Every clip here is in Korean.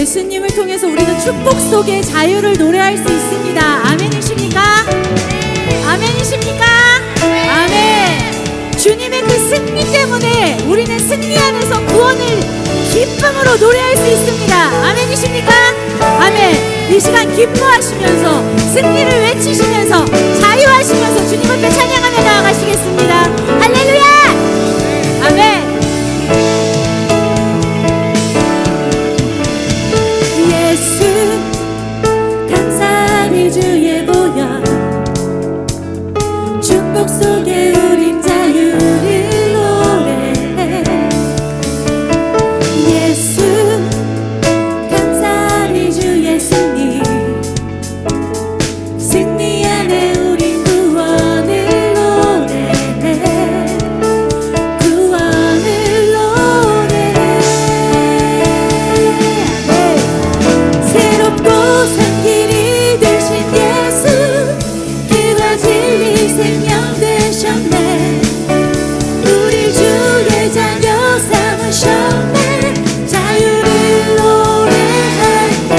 예수님을 통해서 우리는 축복 속의 자유를 노래할 수 있습니다. 아멘이십니까? 아멘이십니까? 아멘. 주님의 그 승리 때문에 우리는 승리하면서 구원을 기쁨으로 노래할 수 있습니다. 아멘이십니까? 아멘. 이 시간 기뻐하시면서 승리를 외치시면서 자유하시면서 주님 앞에 찬양하며 나아가시겠습니다. 할렐루야! 아멘. 예수 감사히 주의 보혈 축복 속에 우린 자유를 노래해. 예수 감사히 주의 승리 승리 안에 우린 구원을 노래해. 구원을 노래해. 새롭고 산 길이 되신 예수 그와 진리 생명 되셨네. 우리 주의 자녀 삼으셨네. 자유를 노래할게.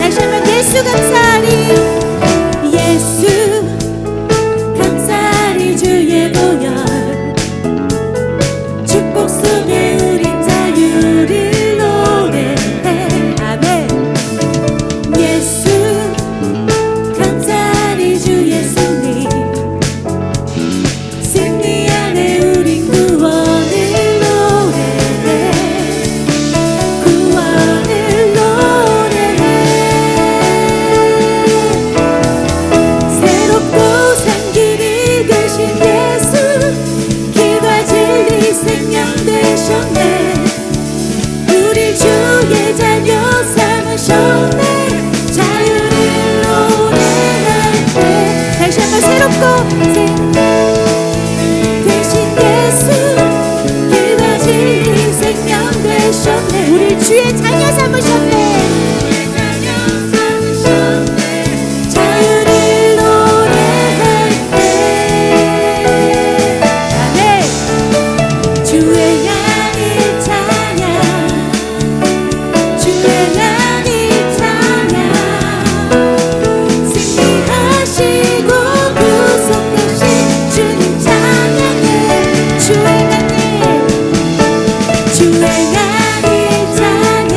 다시 한번 예수 감사리 예수 감사리 주의 보혈 축복 속에 우린 자유를 노래해. 아멘. 예수 감사리 주의 승리 승리 안에 우린 구원을 노래해. 구원을 노래해. 새롭고 산 길이 되신 예수 길과 진리 생명 되셨네. 우리 주의 자녀 삼으셨네. 자유를 노래할게. 다시 한번 새롭고 되신 예수 길과 진리 생명 되셨네. 우리 주의 자녀 삼으셨네. 자유를 노래할게. 아멘. 주의 향이 찬양 주의 향이 찬양 승리하시고 구속하신 주님 찬양해. 주의 향이 주의 향이 찬양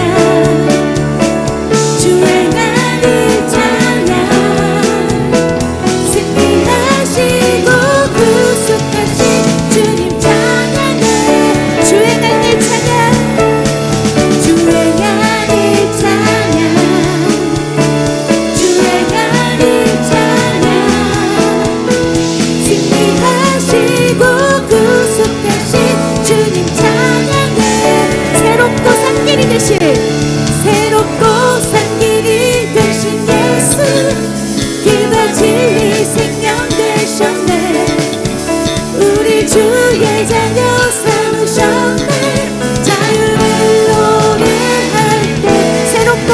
주의 향이 찬양 승리하시고 구속하신 주님 찬양해. 주의 향이 찬양 주의 향이 찬양 주의 향이 찬양 승리하시고 구속하신 주님 찬양해. 새롭고 산 길이 되신 새롭고 산 길이 되신 예수 길과 진리 생명 되셨네. 우리 주의 자녀 삼으셨네. 자유를 노래할게. 새롭고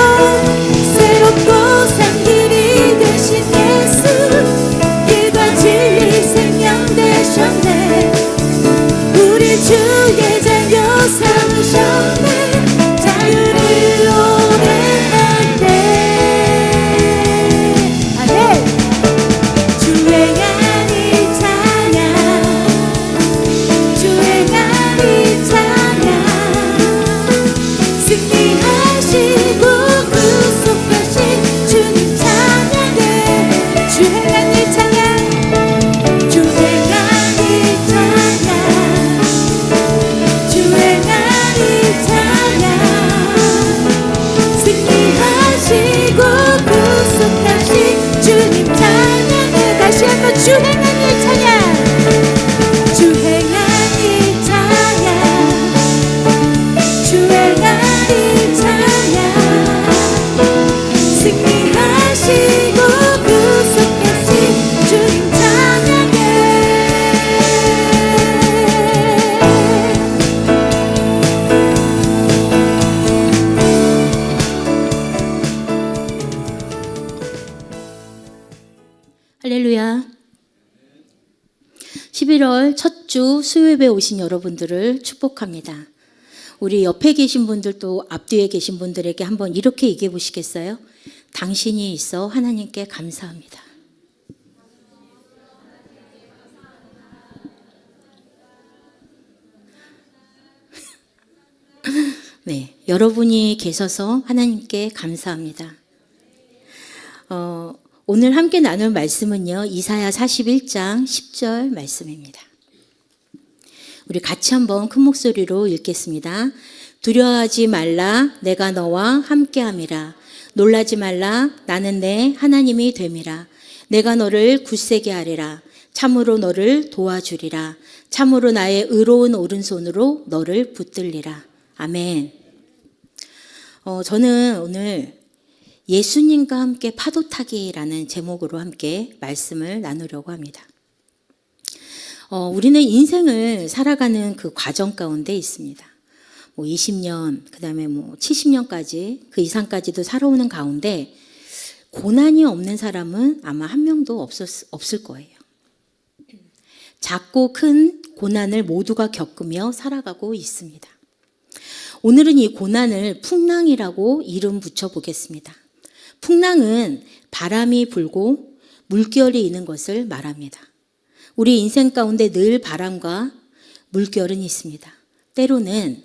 산 길이 되신 예수 길과 진리 생명 되셨네. 우리 주의 자녀 삼으셨네. 자유를 노래할게. 아멘. 주의 향이 찬양 주의 향이 찬양 승리하시고 구속하신 주님 찬양해. 주의 향이 찬양 주의 향이 찬양 주의 향이 찬양 승리하시고 구속하신 주님 찬양해. 다시 한번 주의 향이 찬양 주의 향이 찬양 주의 향이 찬양 승리하시고 구속하신 주님 찬양해. 할렐루야. 11월 첫 주 수요예배 오신 여러분들을 축복합니다. 우리 옆에 계신 분들도 앞뒤에 계신 분들에게 한번 이렇게 얘기해 보시겠어요? 당신이 있어 하나님께 감사합니다. 네, 여러분이 계셔서 하나님께 감사합니다. 오늘 함께 나눌 말씀은요, 이사야 41장 10절 말씀입니다. 우리 같이 한번 큰 목소리로 읽겠습니다. 두려워하지 말라, 내가 너와 함께함이라. 놀라지 말라, 나는 내 하나님이 됨이라. 내가 너를 굳세게 하리라. 참으로 너를 도와주리라. 참으로 나의 의로운 오른손으로 너를 붙들리라. 아멘. 저는 오늘 예수님과 함께 파도 타기라는 제목으로 함께 말씀을 나누려고 합니다. 우리는 인생을 살아가는 그 과정 가운데 있습니다. 20년, 그 다음에 70년까지, 그 이상까지도 살아오는 가운데 고난이 없는 사람은 아마 한 명도 없을 거예요. 작고 큰 고난을 모두가 겪으며 살아가고 있습니다. 오늘은 이 고난을 풍랑이라고 이름 붙여보겠습니다. 풍랑은 바람이 불고 물결이 있는 것을 말합니다. 우리 인생 가운데 늘 바람과 물결은 있습니다. 때로는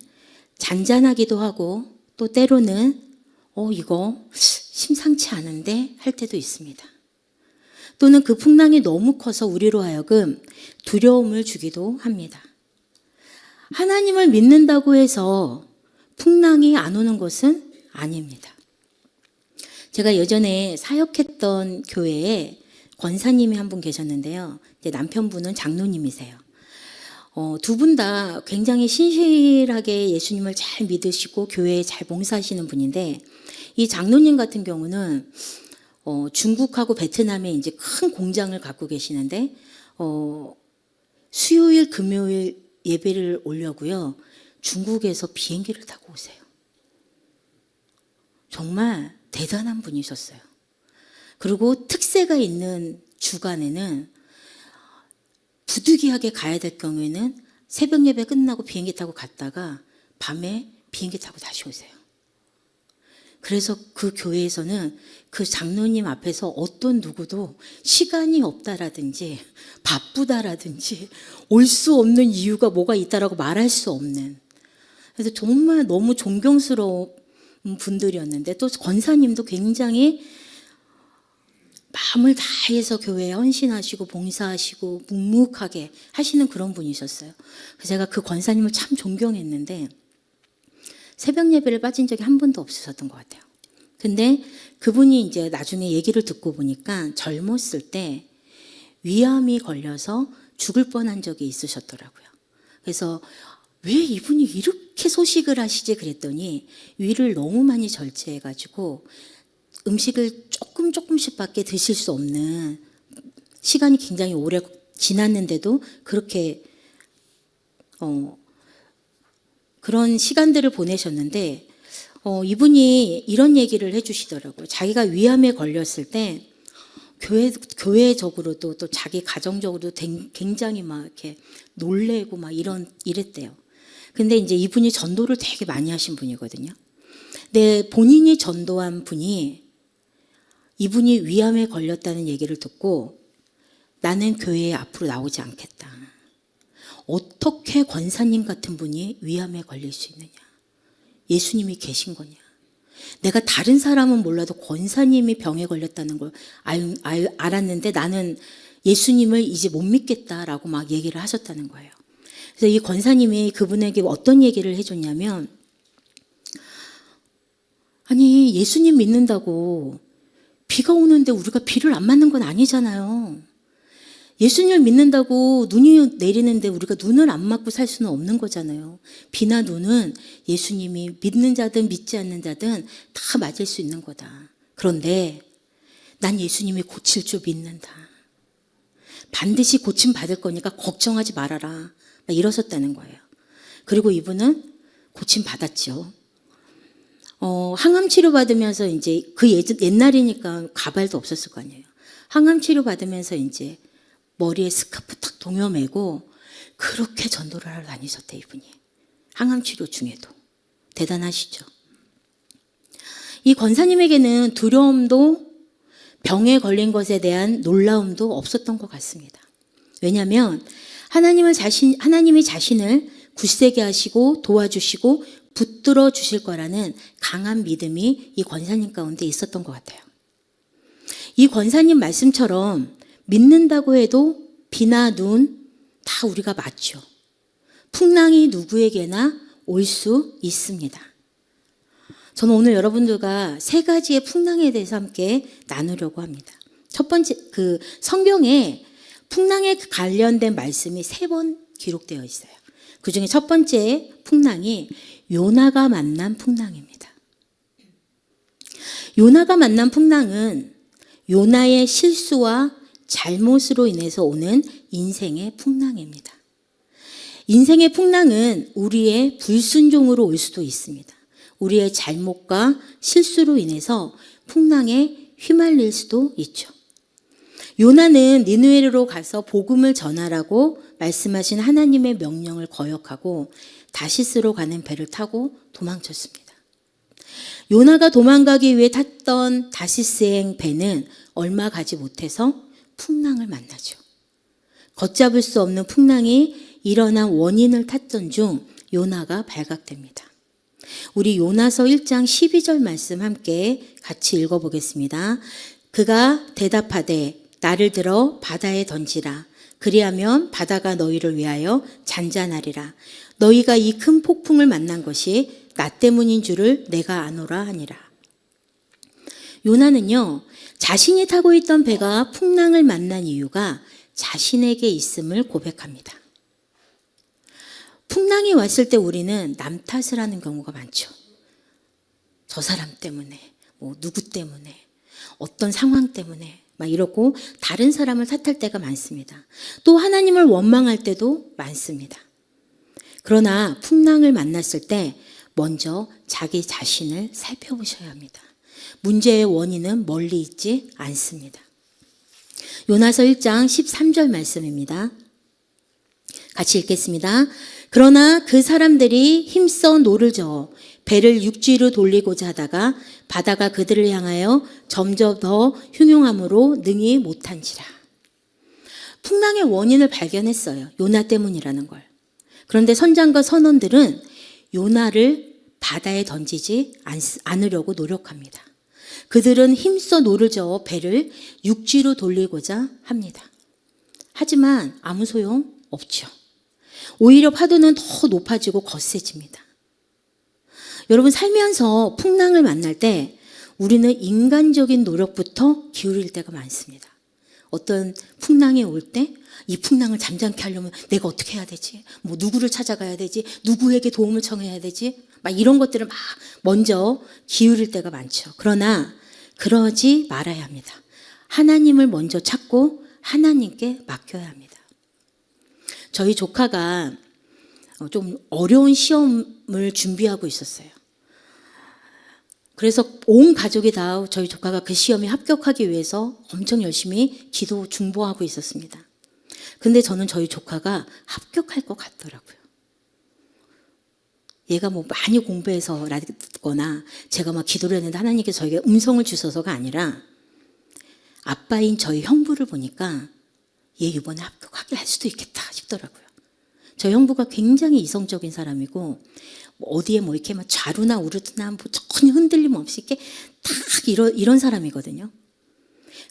잔잔하기도 하고 또 때로는 이거 심상치 않은데 할 때도 있습니다. 또는 그 풍랑이 너무 커서 우리로 하여금 두려움을 주기도 합니다. 하나님을 믿는다고 해서 풍랑이 안 오는 것은 아닙니다. 제가 예전에 사역했던 교회에 권사님이 한 분 계셨는데요. 이제 남편분은 장로님이세요. 두 분 다 굉장히 신실하게 예수님을 잘 믿으시고 교회에 잘 봉사하시는 분인데, 이 장로님 같은 경우는 중국하고 베트남에 이제 큰 공장을 갖고 계시는데, 수요일, 금요일 예배를 오려고요. 중국에서 비행기를 타고 오세요. 정말 대단한 분이셨어요. 그리고 특세가 있는 주간에는 부득이하게 가야 될 경우에는 새벽 예배 끝나고 비행기 타고 갔다가 밤에 비행기 타고 다시 오세요. 그래서 그 교회에서는 그 장로님 앞에서 어떤 누구도 시간이 없다라든지 바쁘다라든지 올 수 없는 이유가 뭐가 있다라고 말할 수 없는, 그래서 정말 너무 존경스러운 분들이었는데, 또 권사님도 굉장히 마음을 다해서 교회에 헌신하시고 봉사하시고 묵묵하게 하시는 그런 분이셨어요. 그래서 제가 그 권사님을 참 존경했는데 새벽 예배를 빠진 적이 한 번도 없으셨던 것 같아요. 근데 그분이 이제 나중에 얘기를 듣고 보니까 젊었을 때 위암이 걸려서 죽을 뻔한 적이 있으셨더라고요. 그래서 왜 이분이 이렇게 소식을 하시지 그랬더니 위를 너무 많이 절제해가지고 음식을 조금씩밖에 드실 수 없는, 시간이 굉장히 오래 지났는데도 그렇게 그런 시간들을 보내셨는데, 이분이 이런 얘기를 해주시더라고요. 자기가 위암에 걸렸을 때 교회적으로도 또 자기 가정적으로도 굉장히 막 이렇게 놀래고 막 이랬대요. 근데 이제 이분이 전도를 되게 많이 하신 분이거든요. 근데 본인이 전도한 분이, 이분이 위암에 걸렸다는 얘기를 듣고 나는 교회에 앞으로 나오지 않겠다. 어떻게 권사님 같은 분이 위암에 걸릴 수 있느냐? 예수님이 계신 거냐? 내가 다른 사람은 몰라도 권사님이 병에 걸렸다는 걸 알았는데 나는 예수님을 이제 못 믿겠다라고 막 얘기를 하셨다는 거예요. 그래서 이 권사님이 그분에게 어떤 얘기를 해줬냐면, 아니 예수님 믿는다고 비가 오는데 우리가 비를 안 맞는 건 아니잖아요. 예수님을 믿는다고 눈이 내리는데 우리가 눈을 안 맞고 살 수는 없는 거잖아요. 비나 눈은 예수님이 믿는 자든 믿지 않는 자든 다 맞을 수 있는 거다. 그런데 난 예수님이 고칠 줄 믿는다. 반드시 고침 받을 거니까 걱정하지 말아라. 막 이러셨다는 거예요. 그리고 이분은 고침 받았죠. 항암 치료 받으면서 이제 그 옛날이니까 가발도 없었을 거 아니에요. 항암 치료 받으면서 이제 머리에 스카프 탁 동여매고 그렇게 전도를 하러 다니셨대, 이분이. 항암 치료 중에도. 대단하시죠. 이 권사님에게는 두려움도 병에 걸린 것에 대한 놀라움도 없었던 것 같습니다. 왜냐하면 하나님이 자신을 굳세게 하시고 도와주시고 붙들어 주실 거라는 강한 믿음이 이 권사님 가운데 있었던 것 같아요. 이 권사님 말씀처럼 믿는다고 해도 비나 눈 다 우리가 맞죠. 풍랑이 누구에게나 올 수 있습니다. 저는 오늘 여러분들과 세 가지의 풍랑에 대해서 함께 나누려고 합니다. 첫 번째, 성경에 풍랑에 관련된 말씀이 3번 기록되어 있어요. 그 중에 첫 번째 풍랑이 요나가 만난 풍랑입니다. 요나가 만난 풍랑은 요나의 실수와 잘못으로 인해서 오는 인생의 풍랑입니다. 인생의 풍랑은 우리의 불순종으로 올 수도 있습니다. 우리의 잘못과 실수로 인해서 풍랑에 휘말릴 수도 있죠. 요나는 니느웨로 가서 복음을 전하라고 말씀하신 하나님의 명령을 거역하고 다시스로 가는 배를 타고 도망쳤습니다. 요나가 도망가기 위해 탔던 다시스행 배는 얼마 가지 못해서 풍랑을 만나죠. 걷잡을 수 없는 풍랑이 일어난 원인을 찾던 중 요나가 발각됩니다. 우리 요나서 1장 12절 말씀 함께 같이 읽어보겠습니다. 그가 대답하되 나를 들어 바다에 던지라. 그리하면 바다가 너희를 위하여 잔잔하리라. 너희가 이 큰 폭풍을 만난 것이 나 때문인 줄을 내가 아노라 하니라. 요나는요, 자신이 타고 있던 배가 풍랑을 만난 이유가 자신에게 있음을 고백합니다. 풍랑이 왔을 때 우리는 남 탓을 하는 경우가 많죠. 저 사람 때문에, 누구 때문에, 어떤 상황 때문에 막 이러고 다른 사람을 탓할 때가 많습니다. 또 하나님을 원망할 때도 많습니다. 그러나 풍랑을 만났을 때 먼저 자기 자신을 살펴보셔야 합니다. 문제의 원인은 멀리 있지 않습니다. 요나서 1장 13절 말씀입니다. 같이 읽겠습니다. 그러나 그 사람들이 힘써 노를 저어 배를 육지로 돌리고자 하다가 바다가 그들을 향하여 점점 더 흉흉함으로 능히 못한지라. 풍랑의 원인을 발견했어요. 요나 때문이라는 걸. 그런데 선장과 선원들은 요나를 바다에 던지지 않으려고 노력합니다. 그들은 힘써 노를 저어 배를 육지로 돌리고자 합니다. 하지만 아무 소용 없죠. 오히려 파도는 더 높아지고 거세집니다. 여러분, 살면서 풍랑을 만날 때 우리는 인간적인 노력부터 기울일 때가 많습니다. 어떤 풍랑이 올 때 이 풍랑을 잠잠케 하려면 내가 어떻게 해야 되지? 누구를 찾아가야 되지? 누구에게 도움을 청해야 되지? 막 이런 것들을 막 먼저 기울일 때가 많죠. 그러나 그러지 말아야 합니다. 하나님을 먼저 찾고 하나님께 맡겨야 합니다. 저희 조카가 좀 어려운 시험을 준비하고 있었어요. 그래서 온 가족이 다 저희 조카가 그 시험에 합격하기 위해서 엄청 열심히 기도 중보하고 있었습니다. 근데 저는 저희 조카가 합격할 것 같더라고요. 얘가 많이 공부해서라거나 제가 막 기도를 했는데 하나님께서 저에게 음성을 주셔서가 아니라 아빠인 저희 형부를 보니까 얘 이번에 합격하게 할 수도 있겠다 싶더라고요. 저희 형부가 굉장히 이성적인 사람이고 어디에 이렇게 막 좌루나 우루나 전혀 흔들림 없이 이렇게 딱 이런 사람이거든요.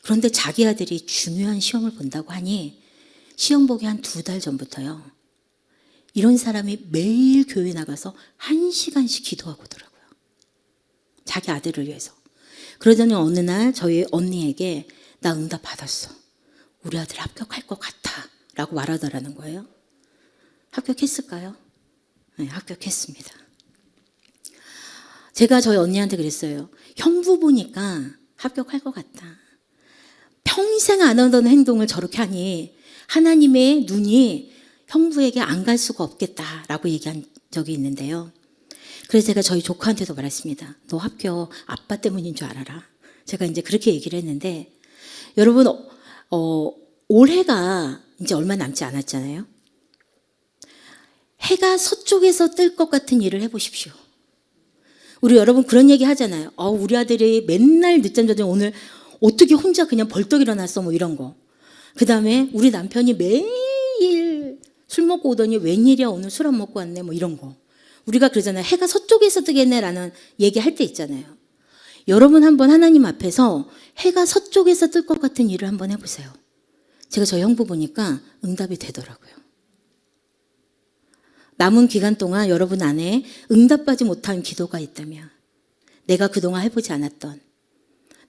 그런데 자기 아들이 중요한 시험을 본다고 하니 시험 보기 한 2달 전부터요. 이런 사람이 매일 교회 나가서 1시간씩 기도하고 오더라고요. 자기 아들을 위해서. 그러더니 어느 날 저희 언니에게 나 응답 받았어. 우리 아들 합격할 것 같아. 라고 말하더라는 거예요. 합격했을까요? 네, 합격했습니다. 제가 저희 언니한테 그랬어요. 형부 보니까 합격할 것 같다. 평생 안 하던 행동을 저렇게 하니 하나님의 눈이 형부에게 안 갈 수가 없겠다라고 얘기한 적이 있는데요. 그래서 제가 저희 조카한테도 말했습니다. 너 합격 아빠 때문인 줄 알아라. 제가 이제 그렇게 얘기를 했는데 여러분 올해가 이제 얼마 남지 않았잖아요. 해가 서쪽에서 뜰 것 같은 일을 해보십시오. 우리 여러분 그런 얘기 하잖아요. 우리 아들이 맨날 늦잠 자더니 오늘 어떻게 혼자 그냥 벌떡 일어났어, 뭐 이런 거. 그 다음에 우리 남편이 매일 술 먹고 오더니 웬일이야, 오늘 술 안 먹고 왔네, 뭐 이런 거. 우리가 그러잖아요. 해가 서쪽에서 뜨겠네라는 얘기할 때 있잖아요. 여러분 한번 하나님 앞에서 해가 서쪽에서 뜰 것 같은 일을 한번 해보세요. 제가 저 형부 보니까 응답이 되더라고요. 남은 기간 동안 여러분 안에 응답받지 못한 기도가 있다면, 내가 그동안 해보지 않았던,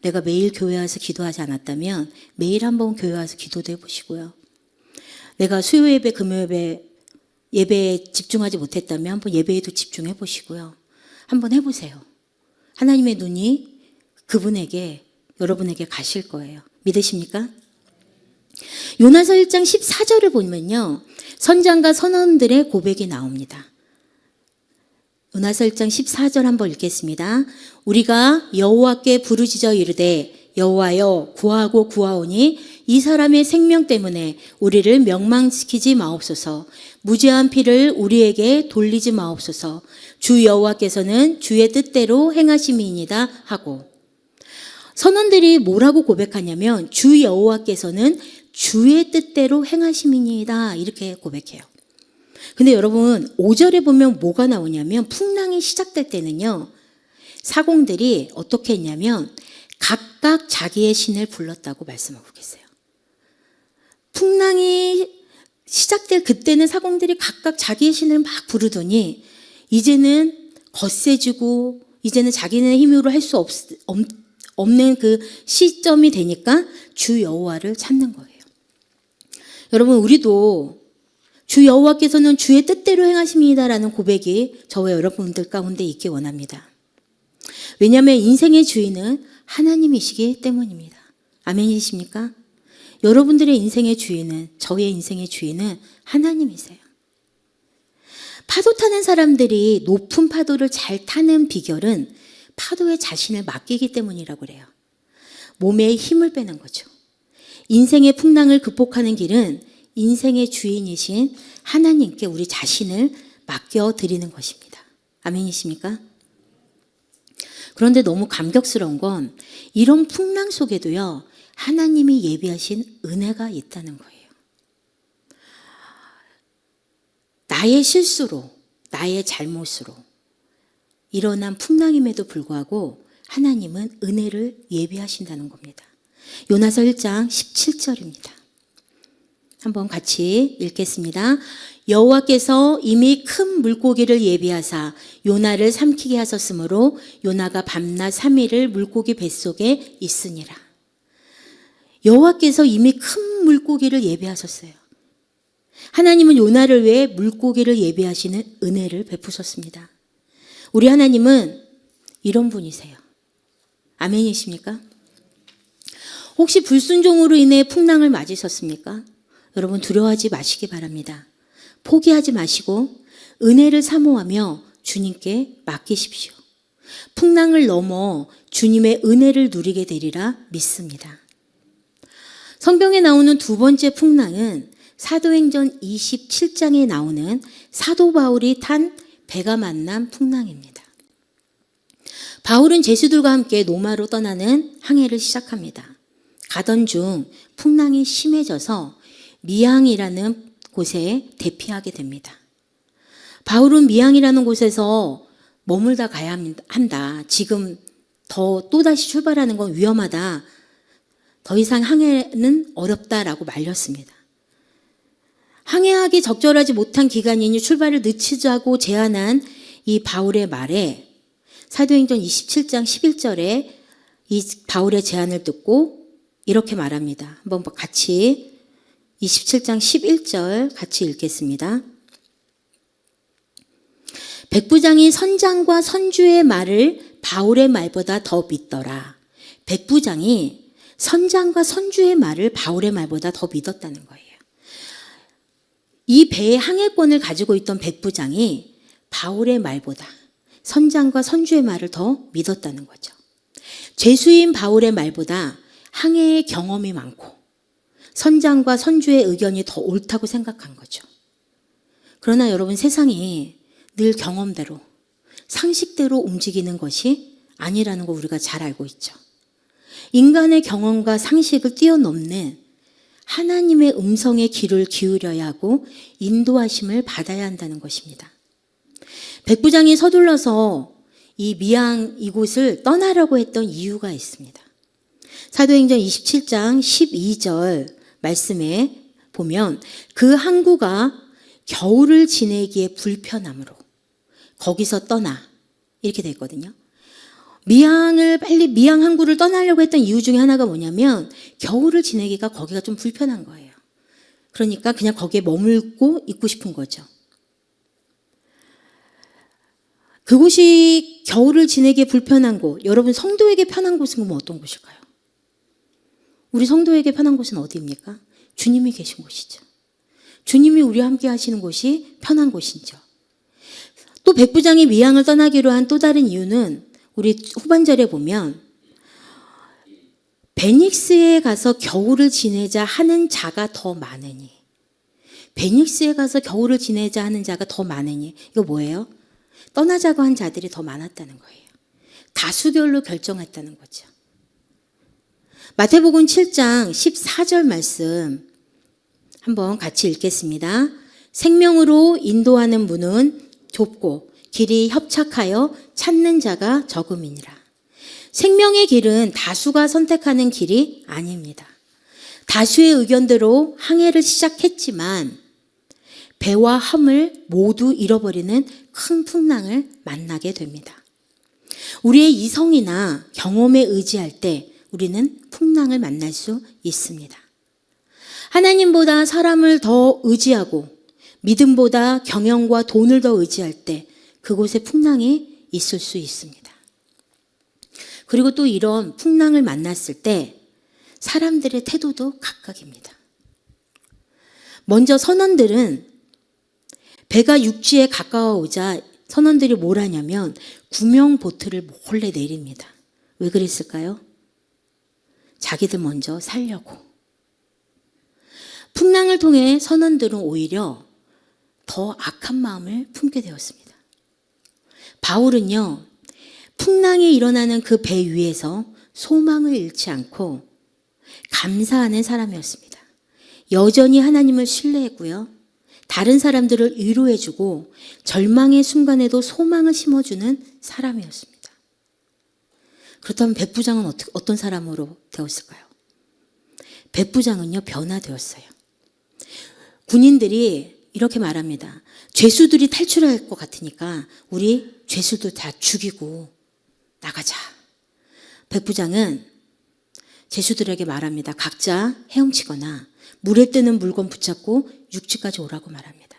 내가 매일 교회 와서 기도하지 않았다면 매일 한번 교회 와서 기도도 해보시고요. 내가 수요 예배, 금요 예배에 집중하지 못했다면 한번 예배에도 집중해 보시고요. 한번 해보세요. 하나님의 눈이 그분에게, 여러분에게 가실 거예요. 믿으십니까? 요나서 1장 14절을 보면요, 선장과 선원들의 고백이 나옵니다. 요나서 1장 14절 한번 읽겠습니다. 우리가 여호와께 부르짖어 이르되 여호와여 구하고 구하오니 이 사람의 생명 때문에 우리를 멸망시키지 마옵소서. 무죄한 피를 우리에게 돌리지 마옵소서. 주 여호와께서는 주의 뜻대로 행하심이니이다 하고, 선원들이 뭐라고 고백하냐면 주 여호와께서는 주의 뜻대로 행하심이니이다, 이렇게 고백해요. 근데 여러분 5절에 보면 뭐가 나오냐면, 풍랑이 시작될 때는요, 사공들이 어떻게 했냐면 각각 자기의 신을 불렀다고 말씀하고 계세요. 풍랑이 시작될 그때는 사공들이 각각 자기의 신을 막 부르더니 이제는 거세지고 이제는 자기네 힘으로 할 수 없는 그 시점이 되니까 주 여호와를 찾는 거예요. 여러분 우리도 주 여호와께서는 주의 뜻대로 행하십니다라는 고백이 저와 여러분들 가운데 있기 원합니다. 왜냐하면 인생의 주인은 하나님이시기 때문입니다. 아멘이십니까? 여러분들의 인생의 주인은, 저의 인생의 주인은 하나님이세요. 파도 타는 사람들이 높은 파도를 잘 타는 비결은 파도에 자신을 맡기기 때문이라고 그래요. 몸에 힘을 빼는 거죠. 인생의 풍랑을 극복하는 길은 인생의 주인이신 하나님께 우리 자신을 맡겨드리는 것입니다. 아멘이십니까? 그런데 너무 감격스러운 건 이런 풍랑 속에도요, 하나님이 예비하신 은혜가 있다는 거예요. 나의 실수로, 나의 잘못으로 일어난 풍랑임에도 불구하고 하나님은 은혜를 예비하신다는 겁니다. 요나서 1장 17절입니다. 한번 같이 읽겠습니다. 여호와께서 이미 큰 물고기를 예비하사 요나를 삼키게 하셨으므로 요나가 밤낮 3일을 물고기 뱃속에 있으니라. 여호와께서 이미 큰 물고기를 예비하셨어요. 하나님은 요나를 위해 물고기를 예비하시는 은혜를 베푸셨습니다. 우리 하나님은 이런 분이세요. 아멘이십니까? 혹시 불순종으로 인해 풍랑을 맞으셨습니까? 여러분 두려워하지 마시기 바랍니다. 포기하지 마시고 은혜를 사모하며 주님께 맡기십시오. 풍랑을 넘어 주님의 은혜를 누리게 되리라 믿습니다. 성경에 나오는 두 번째 풍랑은 사도행전 27장에 나오는 사도 바울이 탄 배가 만난 풍랑입니다. 바울은 제수들과 함께 로마로 떠나는 항해를 시작합니다. 가던 중 풍랑이 심해져서 미항이라는 곳에 대피하게 됩니다. 바울은 미항이라는 곳에서 머물다 가야 한다. 지금 또다시 출발하는 건 위험하다. 더 이상 항해는 어렵다라고 말렸습니다. 항해하기 적절하지 못한 기간이니 출발을 늦추자고 제안한 이 바울의 말에 사도행전 27장 11절에 이 바울의 제안을 듣고 이렇게 말합니다. 한번 같이 27장 11절 같이 읽겠습니다. 백부장이 선장과 선주의 말을 바울의 말보다 더 믿더라. 백부장이 선장과 선주의 말을 바울의 말보다 더 믿었다는 거예요. 이 배의 항해권을 가지고 있던 백부장이 바울의 말보다 선장과 선주의 말을 더 믿었다는 거죠. 죄수인 바울의 말보다 항해의 경험이 많고 선장과 선주의 의견이 더 옳다고 생각한 거죠. 그러나 여러분 세상이 늘 경험대로 상식대로 움직이는 것이 아니라는 거 우리가 잘 알고 있죠. 인간의 경험과 상식을 뛰어넘는 하나님의 음성에 귀를 기울여야 하고 인도하심을 받아야 한다는 것입니다. 백부장이 서둘러서 이 미양 이곳을 떠나라고 했던 이유가 있습니다. 사도행전 27장 12절 말씀에 보면 그 항구가 겨울을 지내기에 불편함으로 거기서 떠나 이렇게 돼 있거든요. 빨리 미양 항구를 떠나려고 했던 이유 중에 하나가 뭐냐면 겨울을 지내기가 거기가 좀 불편한 거예요. 그러니까 그냥 거기에 머물고 있고 싶은 거죠. 그곳이 겨울을 지내기에 불편한 곳, 여러분 성도에게 편한 곳은 그럼 어떤 곳일까요? 우리 성도에게 편한 곳은 어디입니까? 주님이 계신 곳이죠. 주님이 우리와 함께 하시는 곳이 편한 곳이죠. 또 백부장이 미양을 떠나기로 한 또 다른 이유는 우리 후반절에 보면 베닉스에 가서 겨울을 지내자 하는 자가 더 많으니, 베닉스에 가서 겨울을 지내자 하는 자가 더 많으니, 이거 뭐예요? 떠나자고 한 자들이 더 많았다는 거예요. 다수결로 결정했다는 거죠. 마태복음 7장 14절 말씀 한번 같이 읽겠습니다. 생명으로 인도하는 문은 좁고 길이 협착하여 찾는 자가 적음이니라. 생명의 길은 다수가 선택하는 길이 아닙니다. 다수의 의견대로 항해를 시작했지만 배와 함을 모두 잃어버리는 큰 풍랑을 만나게 됩니다. 우리의 이성이나 경험에 의지할 때 우리는 풍랑을 만날 수 있습니다. 하나님보다 사람을 더 의지하고 믿음보다 경영과 돈을 더 의지할 때 그곳에 풍랑이 있을 수 있습니다. 그리고 또 이런 풍랑을 만났을 때 사람들의 태도도 각각입니다. 먼저 선원들은 배가 육지에 가까워오자 선원들이 뭘 하냐면 구명 보트를 몰래 내립니다. 왜 그랬을까요? 자기들 먼저 살려고. 풍랑을 통해 선원들은 오히려 더 악한 마음을 품게 되었습니다. 바울은요, 풍랑이 일어나는 그 배 위에서 소망을 잃지 않고 감사하는 사람이었습니다. 여전히 하나님을 신뢰했고요. 다른 사람들을 위로해주고 절망의 순간에도 소망을 심어주는 사람이었습니다. 그렇다면 백부장은 어떤 사람으로 되었을까요? 백부장은요, 변화되었어요. 군인들이 이렇게 말합니다. 죄수들이 탈출할 것 같으니까 우리 죄수들 다 죽이고 나가자. 백부장은 죄수들에게 말합니다. 각자 헤엄치거나 물에 뜨는 물건 붙잡고 육지까지 오라고 말합니다.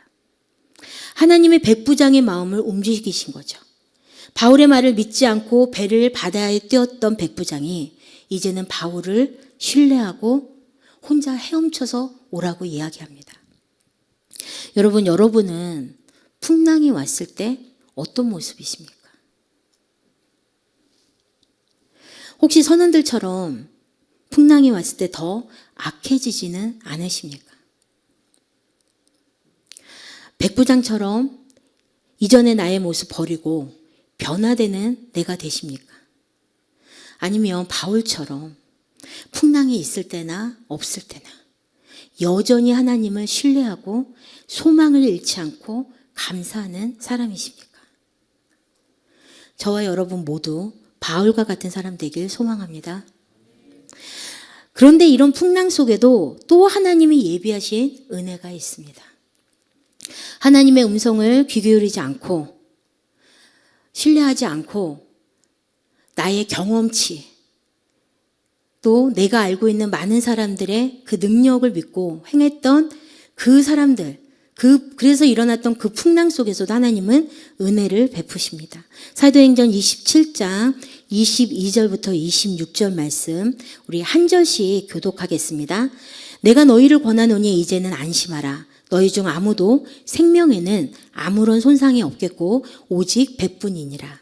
하나님의 백부장의 마음을 움직이신 거죠. 바울의 말을 믿지 않고 배를 바다에 띄웠던 백부장이 이제는 바울을 신뢰하고 혼자 헤엄쳐서 오라고 이야기합니다. 여러분은 풍랑이 왔을 때 어떤 모습이십니까? 혹시 선원들처럼 풍랑이 왔을 때 더 악해지지는 않으십니까? 백부장처럼 이전의 나의 모습 버리고 변화되는 내가 되십니까? 아니면 바울처럼 풍랑이 있을 때나 없을 때나 여전히 하나님을 신뢰하고 소망을 잃지 않고 감사하는 사람이십니까? 저와 여러분 모두 바울과 같은 사람 되길 소망합니다. 그런데 이런 풍랑 속에도 또 하나님이 예비하신 은혜가 있습니다. 하나님의 음성을 귀 기울이지 않고 신뢰하지 않고 나의 경험치 또 내가 알고 있는 많은 사람들의 그 능력을 믿고 행했던 그 사람들, 그래서 일어났던 그 풍랑 속에서도 하나님은 은혜를 베푸십니다. 사도행전 27장 22절부터 26절 말씀 우리 한 절씩 교독하겠습니다. 내가 너희를 권하노니 이제는 안심하라. 너희 중 아무도 생명에는 아무런 손상이 없겠고 오직 백뿐이니라.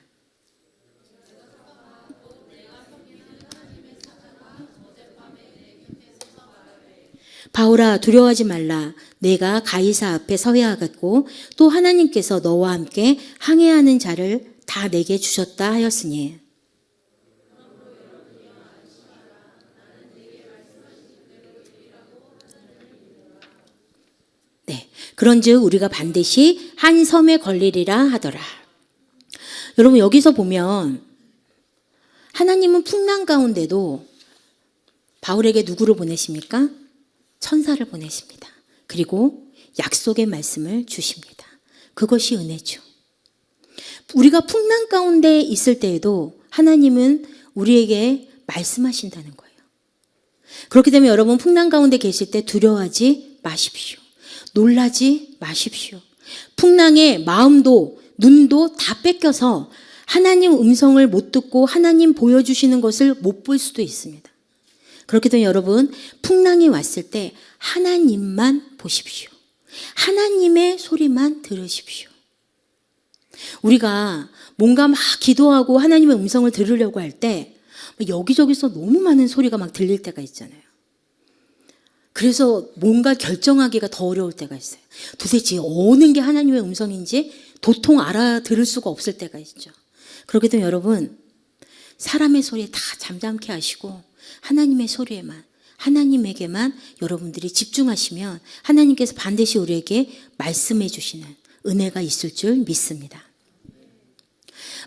바울아 두려워하지 말라. 내가 가이사 앞에 서야 하겠고 또 하나님께서 너와 함께 항해하는 자를 다 내게 주셨다 하였으니. 네, 그런즉 우리가 반드시 한 섬에 걸리리라 하더라. 여러분 여기서 보면 하나님은 풍랑 가운데도 바울에게 누구를 보내십니까? 천사를 보내십니다. 그리고 약속의 말씀을 주십니다. 그것이 은혜죠. 우리가 풍랑 가운데 있을 때에도 하나님은 우리에게 말씀하신다는 거예요. 그렇기 때문에 여러분 풍랑 가운데 계실 때 두려워하지 마십시오. 놀라지 마십시오. 풍랑에 마음도 눈도 다 뺏겨서 하나님 음성을 못 듣고 하나님 보여주시는 것을 못 볼 수도 있습니다. 그렇기 때문에 여러분 풍랑이 왔을 때 하나님만 보십시오. 하나님의 소리만 들으십시오. 우리가 뭔가 막 기도하고 하나님의 음성을 들으려고 할 때 여기저기서 너무 많은 소리가 막 들릴 때가 있잖아요. 그래서 뭔가 결정하기가 더 어려울 때가 있어요. 도대체 어느 게 하나님의 음성인지 도통 알아들을 수가 없을 때가 있죠. 그렇기 때문에 여러분 사람의 소리에 다 잠잠케 하시고 하나님의 소리에만, 하나님에게만 여러분들이 집중하시면 하나님께서 반드시 우리에게 말씀해 주시는 은혜가 있을 줄 믿습니다.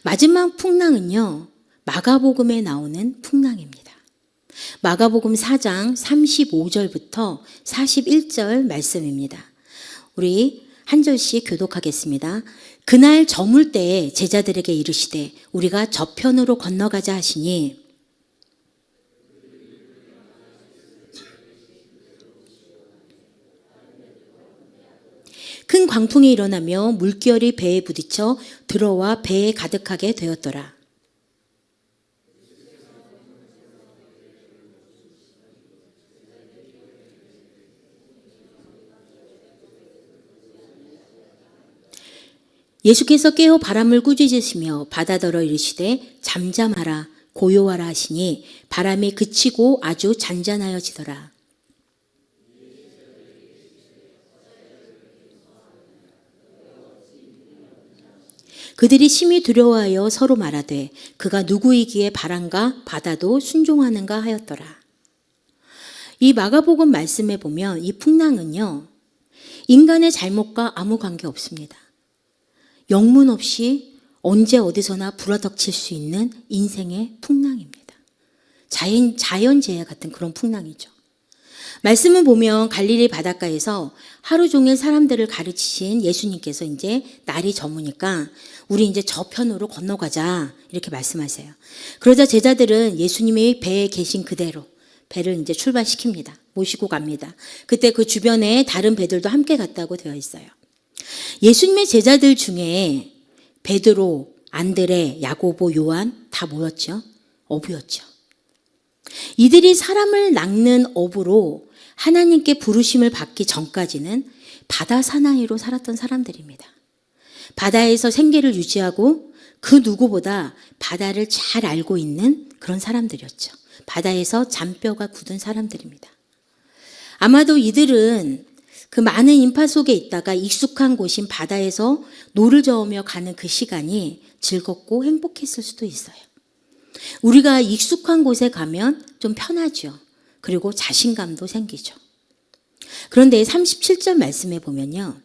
마지막 풍랑은요, 마가복음에 나오는 풍랑입니다. 마가복음 4장 35절부터 41절 말씀입니다. 우리 한 절씩 교독하겠습니다. 그날 저물 때에 제자들에게 이르시되 우리가 저편으로 건너가자 하시니 큰 광풍이 일어나며 물결이 배에 부딪혀 들어와 배에 가득하게 되었더라. 예수께서 깨어 바람을 꾸짖으시며 바다더러 이르시되 잠잠하라 고요하라 하시니 바람이 그치고 아주 잔잔하여지더라. 그들이 심히 두려워하여 서로 말하되 그가 누구이기에 바람과 바다도 순종하는가 하였더라. 이 마가복음 말씀에 보면 이 풍랑은요, 인간의 잘못과 아무 관계 없습니다. 영문 없이 언제 어디서나 불어닥칠 수 있는 인생의 풍랑입니다. 자연재해 같은 그런 풍랑이죠. 말씀을 보면 갈릴리 바닷가에서 하루 종일 사람들을 가르치신 예수님께서 이제 날이 저무니까 우리 이제 저편으로 건너가자 이렇게 말씀하세요. 그러자 제자들은 예수님의 배에 계신 그대로 배를 이제 출발시킵니다. 모시고 갑니다. 그때 그 주변에 다른 배들도 함께 갔다고 되어 있어요. 예수님의 제자들 중에 베드로, 안드레, 야고보, 요한 다 뭐였죠? 어부였죠. 이들이 사람을 낚는 어부로 하나님께 부르심을 받기 전까지는 바다 사나이로 살았던 사람들입니다. 바다에서 생계를 유지하고 그 누구보다 바다를 잘 알고 있는 그런 사람들이었죠. 바다에서 잔뼈가 굳은 사람들입니다. 아마도 이들은 그 많은 인파 속에 있다가 익숙한 곳인 바다에서 노를 저으며 가는 그 시간이 즐겁고 행복했을 수도 있어요. 우리가 익숙한 곳에 가면 좀 편하죠. 그리고 자신감도 생기죠. 그런데 37절 말씀에 보면요,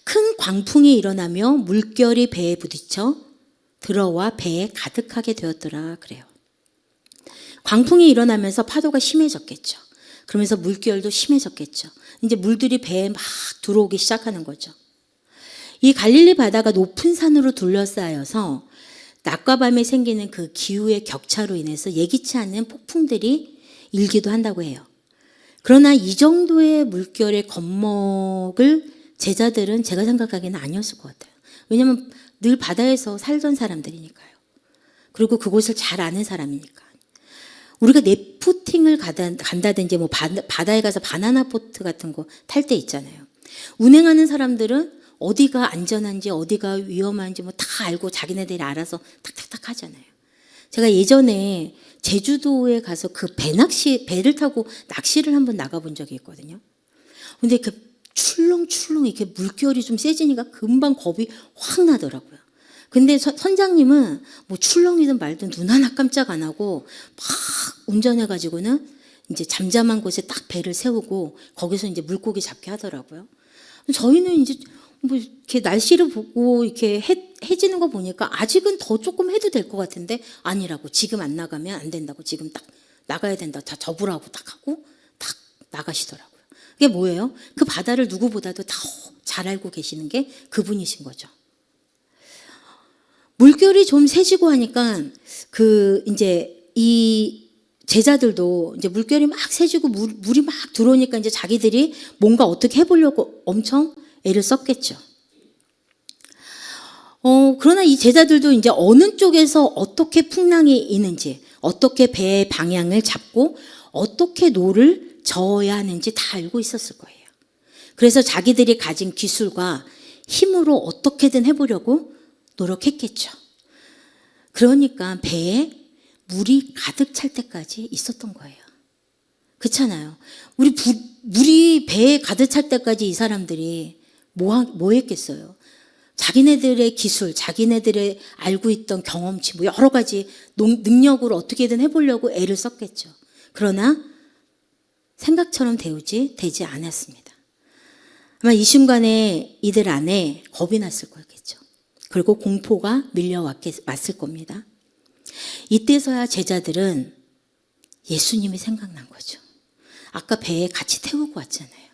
큰 광풍이 일어나며 물결이 배에 부딪혀 들어와 배에 가득하게 되었더라 그래요. 광풍이 일어나면서 파도가 심해졌겠죠. 그러면서 물결도 심해졌겠죠. 이제 물들이 배에 막 들어오기 시작하는 거죠. 이 갈릴리 바다가 높은 산으로 둘러싸여서 낮과 밤에 생기는 그 기후의 격차로 인해서 예기치 않는 폭풍들이 일기도 한다고 해요. 그러나 이 정도의 물결의 겁먹을 제자들은 제가 생각하기에는 아니었을 것 같아요. 왜냐하면 늘 바다에서 살던 사람들이니까요. 그리고 그곳을 잘 아는 사람이니까. 우리가 래프팅을 간다든지 뭐 바다에 가서 바나나 보트 같은 거 탈 때 있잖아요. 운행하는 사람들은 어디가 안전한지 어디가 위험한지 뭐 다 알고 자기네들이 알아서 탁탁탁 하잖아요. 제가 예전에 제주도에 가서 그 배를 타고 낚시를 한번 나가본 적이 있거든요. 근데 그 출렁출렁 이렇게 물결이 좀 세지니까 금방 겁이 확 나더라고요. 근데 선장님은 뭐 출렁이든 말든 눈 하나 깜짝 안 하고 막 운전해가지고는 이제 잠잠한 곳에 딱 배를 세우고 거기서 이제 물고기 잡게 하더라고요. 저희는 이제 뭐 이렇게 날씨를 보고 이렇게 해지는 거 보니까 아직은 더 조금 해도 될 것 같은데 아니라고. 지금 안 나가면 안 된다고. 지금 딱 나가야 된다. 다 접으라고 딱 하고 딱 나가시더라고요. 그게 뭐예요? 그 바다를 누구보다도 더 잘 알고 계시는 게 그분이신 거죠. 물결이 좀 세지고 하니까 이제 이 제자들도 이제 물결이 막 세지고 물이 막 들어오니까 이제 자기들이 뭔가 어떻게 해보려고 엄청 애를 썼겠죠. 그러나 이 제자들도 이제 어느 쪽에서 어떻게 풍랑이 있는지, 어떻게 배의 방향을 잡고 어떻게 노를 저어야 하는지 다 알고 있었을 거예요. 그래서 자기들이 가진 기술과 힘으로 어떻게든 해보려고 노력했겠죠. 그러니까 배에 물이 가득 찰 때까지 있었던 거예요. 그렇잖아요. 물이 배에 가득 찰 때까지 이 사람들이 뭐 했겠어요? 자기네들의 기술, 자기네들의 알고 있던 경험치, 뭐 여러 가지 능력으로 어떻게든 해보려고 애를 썼겠죠. 그러나 생각처럼 되지 않았습니다. 아마 이 순간에 이들 안에 겁이 났을 거겠죠. 그리고 공포가 밀려왔을 겁니다. 이때서야 제자들은 예수님이 생각난 거죠. 아까 배에 같이 태우고 왔잖아요.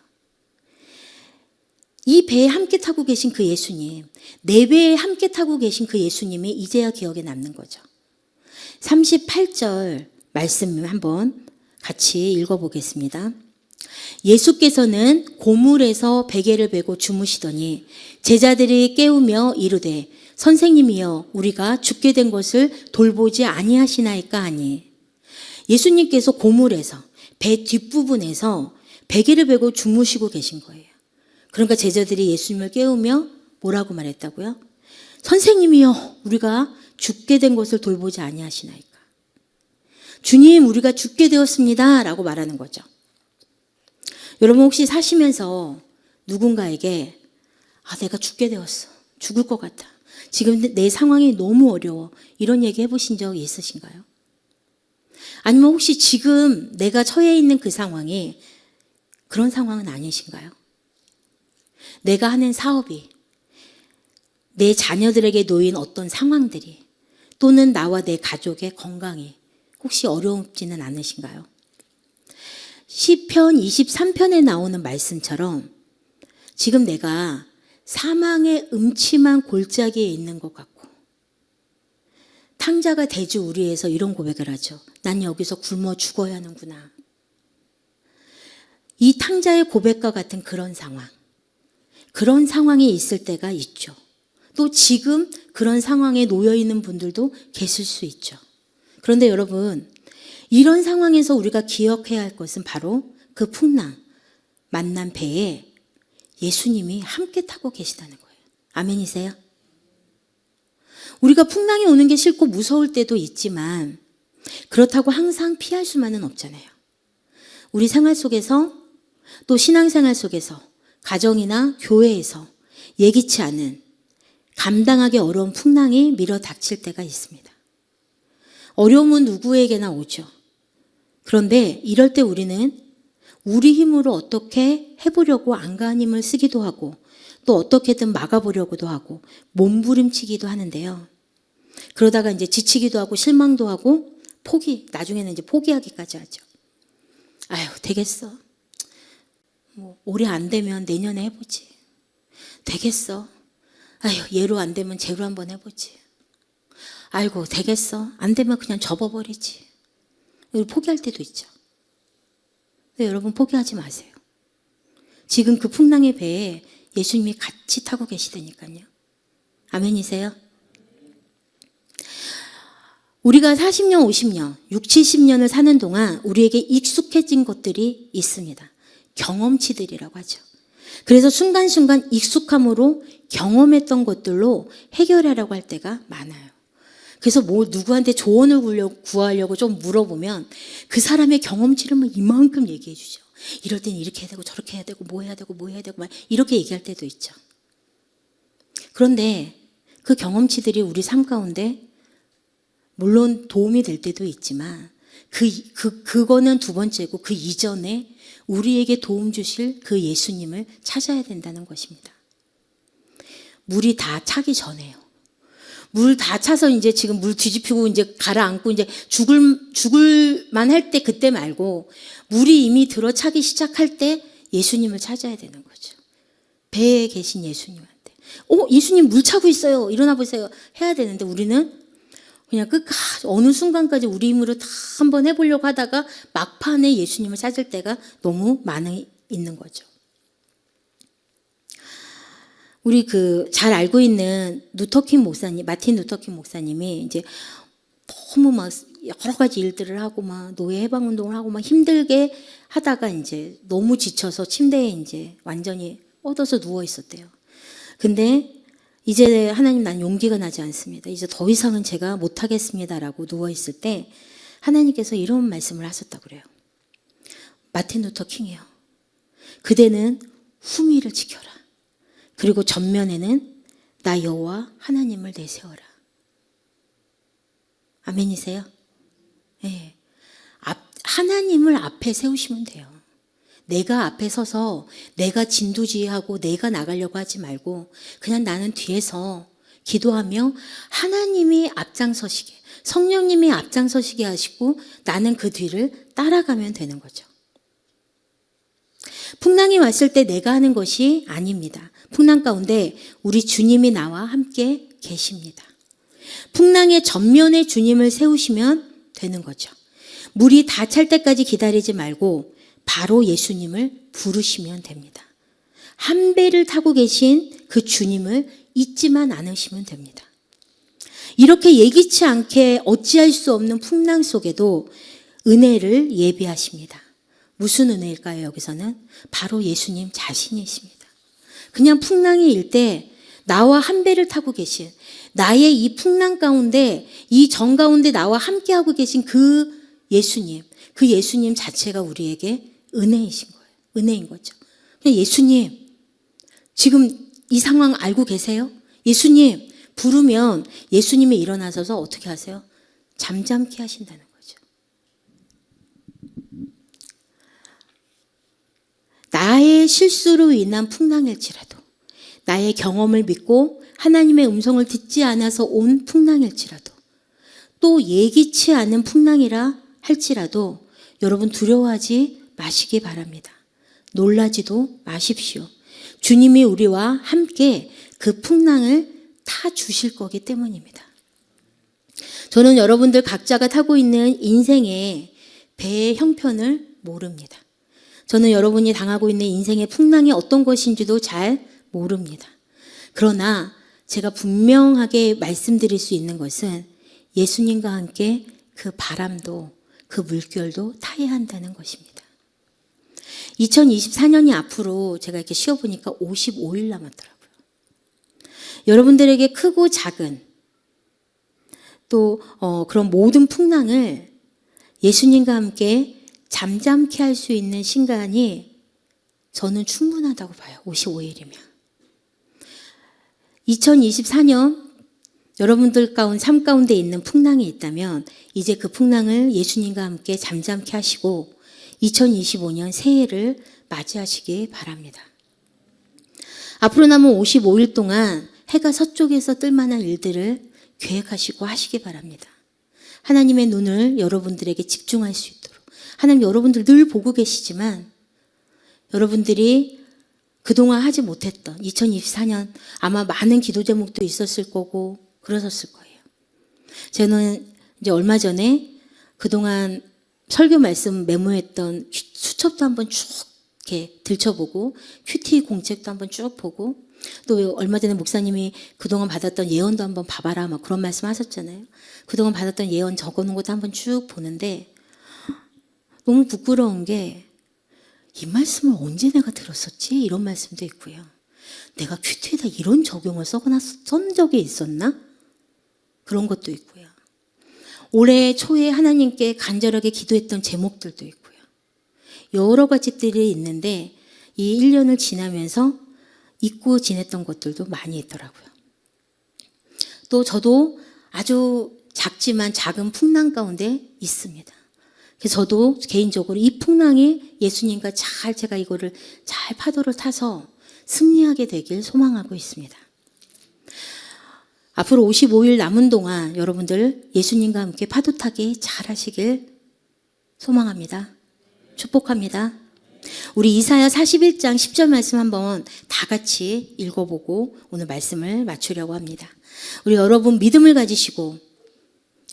이 배에 함께 타고 계신 그 예수님, 내 배에 함께 타고 계신 그 예수님이 이제야 기억에 남는 거죠. 38절 말씀 한번 같이 읽어보겠습니다. 예수께서는 고물에서 베개를 베고 주무시더니 제자들이 깨우며 이르되 선생님이여 우리가 죽게 된 것을 돌보지 아니하시나이까 하니, 예수님께서 고물에서 배 뒷부분에서 베개를 베고 주무시고 계신 거예요. 그러니까 제자들이 예수님을 깨우며 뭐라고 말했다고요? 선생님이여 우리가 죽게 된 것을 돌보지 아니하시나이까. 주님 우리가 죽게 되었습니다 라고 말하는 거죠. 여러분 혹시 사시면서 누군가에게 내가 죽게 되었어. 죽을 것 같아. 지금 내 상황이 너무 어려워. 이런 얘기 해보신 적 있으신가요? 아니면 혹시 지금 내가 처해 있는 그 상황이 그런 상황은 아니신가요? 내가 하는 사업이, 내 자녀들에게 놓인 어떤 상황들이, 또는 나와 내 가족의 건강이 혹시 어렵지는 않으신가요? 시편 23편에 나오는 말씀처럼 지금 내가 사망의 음침한 골짜기에 있는 것 같고, 탕자가 대주우리에서 이런 고백을 하죠. 난 여기서 굶어 죽어야 하는구나. 이 탕자의 고백과 같은 그런 상황이 있을 때가 있죠. 또 지금 그런 상황에 놓여 있는 분들도 계실 수 있죠. 그런데 여러분, 이런 상황에서 우리가 기억해야 할 것은 바로 그 풍랑, 만난 배에 예수님이 함께 타고 계시다는 거예요. 아멘이세요? 우리가 풍랑이 오는 게 싫고 무서울 때도 있지만 그렇다고 항상 피할 수만은 없잖아요. 우리 생활 속에서, 또 신앙생활 속에서, 가정이나 교회에서 예기치 않은 감당하기 어려운 풍랑이 밀어 닥칠 때가 있습니다. 어려움은 누구에게나 오죠. 그런데 이럴 때 우리는 우리 힘으로 어떻게 해보려고 안간 힘을 쓰기도 하고, 또 어떻게든 막아보려고도 하고 몸부림치기도 하는데요. 그러다가 이제 지치기도 하고 실망도 하고 나중에는 이제 포기하기까지 하죠. 아유, 되겠어. 뭐 올해 안 되면 내년에 해보지. 되겠어. 아유, 얘로 안 되면 쟤로 한번 해보지. 아이고, 되겠어. 안 되면 그냥 접어버리지. 포기할 때도 있죠. 근데 여러분 포기하지 마세요. 지금 그 풍랑의 배에 예수님이 같이 타고 계시다니까요. 아멘이세요? 우리가 40년, 50년, 60, 70년을 사는 동안 우리에게 익숙해진 것들이 있습니다. 경험치들이라고 하죠. 그래서 순간순간 익숙함으로 경험했던 것들로 해결하려고 할 때가 많아요. 그래서 누구한테 조언을 구하려고 좀 물어보면 그 사람의 경험치를 막 이만큼 얘기해 주죠. 이럴 때는 이렇게 해야 되고 저렇게 해야 되고 뭐 해야 되고 막 이렇게 얘기할 때도 있죠. 그런데 그 경험치들이 우리 삶 가운데 물론 도움이 될 때도 있지만 그거는 두 번째고 그 이전에 우리에게 도움 주실 그 예수님을 찾아야 된다는 것입니다. 물이 다 차기 전에요. 물 다 차서 이제 지금 물 뒤집히고 이제 가라앉고 이제 죽을만 할 때 그때 말고 물이 이미 들어차기 시작할 때 예수님을 찾아야 되는 거죠. 배에 계신 예수님한테. 예수님 물 차고 있어요. 일어나 보세요. 해야 되는데 우리는 그냥 끝까지 어느 순간까지 우리 힘으로 다 한번 해보려고 하다가 막판에 예수님을 찾을 때가 너무 많이 있는 거죠. 우리 잘 알고 있는 루터킹 목사님, 마틴 루터킹 목사님이 이제 너무 막 여러 가지 일들을 하고 막 노예 해방 운동을 하고 막 힘들게 하다가 이제 너무 지쳐서 침대에 이제 완전히 뻗어서 누워 있었대요. 근데 이제 하나님 난 용기가 나지 않습니다. 이제 더 이상은 제가 못하겠습니다라고 누워 있을 때 하나님께서 이런 말씀을 하셨다고 그래요. 마틴 루터 킹이요. 그대는 후미를 지켜라. 그리고 전면에는 나 여호와 하나님을 내세워라. 아멘이세요? 네. 하나님을 앞에 세우시면 돼요. 내가 앞에 서서 내가 진두지휘하고 내가 나가려고 하지 말고 그냥 나는 뒤에서 기도하며 하나님이 앞장서시게, 성령님이 앞장서시게 하시고 나는 그 뒤를 따라가면 되는 거죠. 풍랑이 왔을 때 내가 하는 것이 아닙니다. 풍랑 가운데 우리 주님이 나와 함께 계십니다. 풍랑의 전면에 주님을 세우시면 되는 거죠. 물이 다 찰 때까지 기다리지 말고 바로 예수님을 부르시면 됩니다. 한 배를 타고 계신 그 주님을 잊지만 않으시면 됩니다. 이렇게 예기치 않게 어찌할 수 없는 풍랑 속에도 은혜를 예비하십니다. 무슨 은혜일까요? 여기서는 바로 예수님 자신이십니다. 그냥 풍랑이 일 때 나와 한 배를 타고 계신 나의 이 풍랑 가운데 이 정 가운데 나와 함께하고 계신 그 예수님 자체가 우리에게 은혜이신 거예요. 은혜인 거죠. 그냥 예수님 지금 이 상황 알고 계세요? 예수님 부르면 예수님이 일어나셔서 어떻게 하세요? 잠잠케 하신다는 거죠. 나의 실수로 인한 풍랑일지라도 나의 경험을 믿고 하나님의 음성을 듣지 않아서 온 풍랑일지라도 또 예기치 않은 풍랑이라 할지라도 여러분 두려워하지 마시기 바랍니다. 놀라지도 마십시오. 주님이 우리와 함께 그 풍랑을 타 주실 거기 때문입니다. 저는 여러분들 각자가 타고 있는 인생의 배의 형편을 모릅니다. 저는 여러분이 당하고 있는 인생의 풍랑이 어떤 것인지도 잘 모릅니다. 그러나 제가 분명하게 말씀드릴 수 있는 것은 예수님과 함께 그 바람도 그 물결도 타야 한다는 것입니다. 2024년이 앞으로 제가 이렇게 쉬어보니까 55일 남았더라고요. 여러분들에게 크고 작은 또 그런 모든 풍랑을 예수님과 함께 잠잠케 할 수 있는 시간이 저는 충분하다고 봐요. 55일이면. 2024년 여러분들 삶 가운데 있는 풍랑이 있다면 이제 그 풍랑을 예수님과 함께 잠잠케 하시고 2025년 새해를 맞이하시기 바랍니다. 앞으로 남은 55일 동안 해가 서쪽에서 뜰 만한 일들을 계획하시고 하시기 바랍니다. 하나님의 눈을 여러분들에게 집중할 수 있도록. 하나님 여러분들 늘 보고 계시지만 여러분들이 그동안 하지 못했던 2024년 아마 많은 기도 제목도 있었을 거고 그러셨을 거예요. 저는 이제 얼마 전에 그동안 설교 말씀 메모했던 수첩도 한번 쭉 이렇게 들춰보고 큐티 공책도 한번 쭉 보고 또 얼마 전에 목사님이 그동안 받았던 예언도 한번 봐봐라 막 그런 말씀 하셨잖아요. 그동안 받았던 예언 적어놓은 것도 한번 쭉 보는데 너무 부끄러운 게 이 말씀을 언제 내가 들었었지? 이런 말씀도 있고요. 내가 큐티에다 이런 적용을 쓴 적이 있었나? 그런 것도 있고요. 올해 초에 하나님께 간절하게 기도했던 제목들도 있고요. 여러 가지들이 있는데 이 1년을 지나면서 잊고 지냈던 것들도 많이 있더라고요. 또 저도 아주 작지만 작은 풍랑 가운데 있습니다. 그래서 저도 개인적으로 이 풍랑이 예수님과 잘 제가 이거를 잘 파도를 타서 승리하게 되길 소망하고 있습니다. 앞으로 55일 남은 동안 여러분들 예수님과 함께 파도 타기 잘 하시길 소망합니다. 축복합니다. 우리 이사야 41장 10절 말씀 한번 다 같이 읽어보고 오늘 말씀을 마치려고 합니다. 우리 여러분 믿음을 가지시고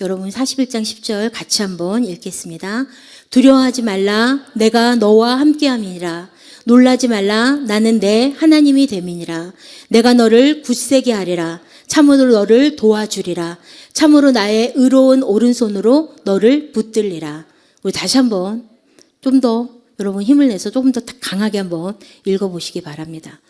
여러분 41장 10절 같이 한번 읽겠습니다. 두려워하지 말라 내가 너와 함께함이니라. 놀라지 말라 나는 내 하나님이 됨이니라. 내가 너를 굳세게 하리라. 참으로 너를 도와주리라. 참으로 나의 의로운 오른손으로 너를 붙들리라. 우리 다시 한번 좀 더 여러분 힘을 내서 조금 더 강하게 한번 읽어보시기 바랍니다.